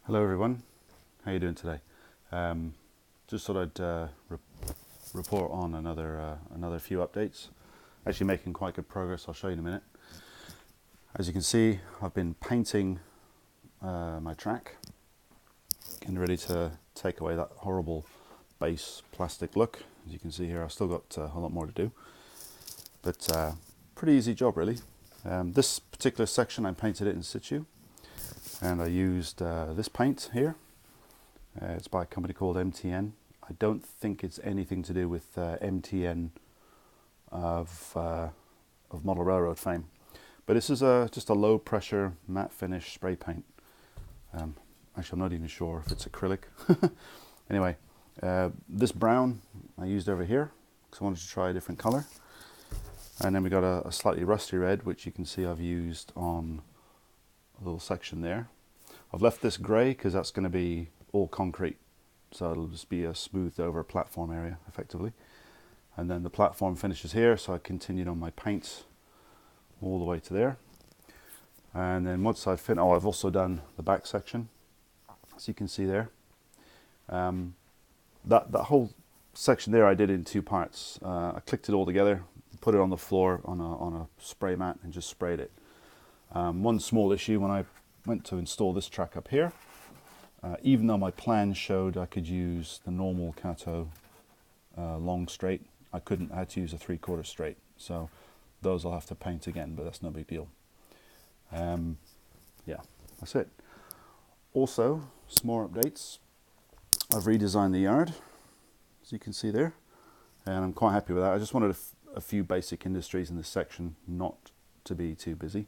Hello everyone, how you doing today? Just thought I'd report on another few updates. Actually making quite good progress, I'll show you in a minute. As you can see, I've been painting my track, getting ready to take away that horrible base plastic look. As you can see here, I've still got a lot more to do, but pretty easy job really. This particular section I painted it in situ, and I used this paint here. It's by a company called MTN. I don't think it's anything to do with MTN of model railroad fame, but this is just a low pressure matte finish spray paint. Actually, I'm not even sure if it's acrylic. Anyway, this brown I used over here because I wanted to try a different color, and then we got a slightly rusty red, which you can see I've used on a little section there. I've left this grey because that's going to be all concrete, so it'll just be a smoothed over platform area effectively. And then the platform finishes here, so I continued on my paint all the way to there. And then once I've finished, I've also done the back section, as you can see there. That whole section there I did in two parts. I clicked it all together, put it on the floor on a spray mat, and just sprayed it. One small issue when I went to install this track up here, even though my plan showed I could use the normal Kato long straight, I couldn't. I had to use a 3/4 straight, so those I'll have to paint again, but that's no big deal. Yeah, that's it. Also, some more updates. I've redesigned the yard, as you can see there, and I'm quite happy with that. I just wanted a few basic industries in this section, not to be too busy.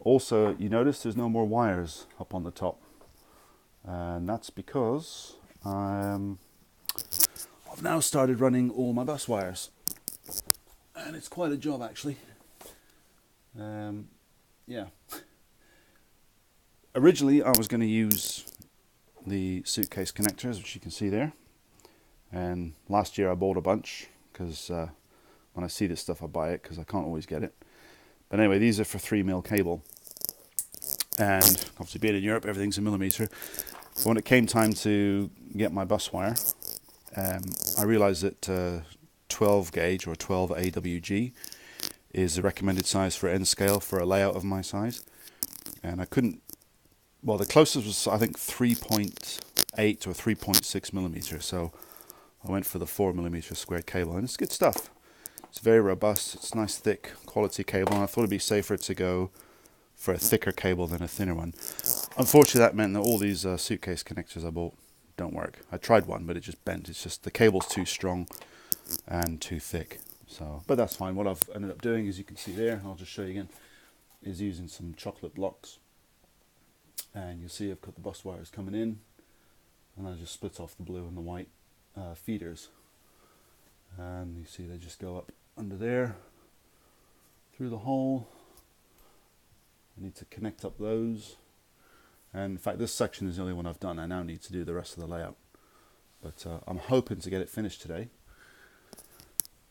Also, you notice there's no more wires up on the top, and that's because I've now started running all my bus wires, and it's quite a job actually. Yeah. Originally I was going to use the suitcase connectors, which you can see there, and last year I bought a bunch because when I see this stuff I buy it because I can't always get it. But anyway, these are for 3mm cable, and obviously being in Europe everything's a millimeter. But when it came time to get my bus wire, I realized that 12 gauge or 12 AWG is the recommended size for N scale for a layout of my size, and I couldn't, well, the closest was I think 3.8 or 3.6 millimeters, so I went for the 4mm squared cable, and it's good stuff. It's very robust, it's nice thick quality cable, and I thought it'd be safer to go for a thicker cable than a thinner one. Unfortunately, that meant that all these suitcase connectors I bought don't work. I tried one, but it just bent. It's just the cable's too strong and too thick. So, but that's fine. What I've ended up doing, as you can see there, I'll just show you again, is using some chocolate blocks. And you'll see I've got the bus wires coming in, and I just split off the blue and the white feeders. And you see they just go up under there, through the hole. I need to connect up those. And in fact, this section is the only one I've done. I now need to do the rest of the layout. But I'm hoping to get it finished today.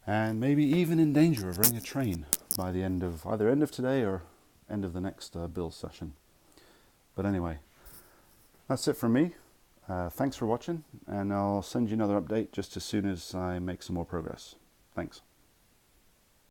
And maybe even in danger of running a train by the end of, either end of today or end of the next build session. But anyway, that's it from me. Thanks for watching, and I'll send you another update just as soon as I make some more progress. Thanks.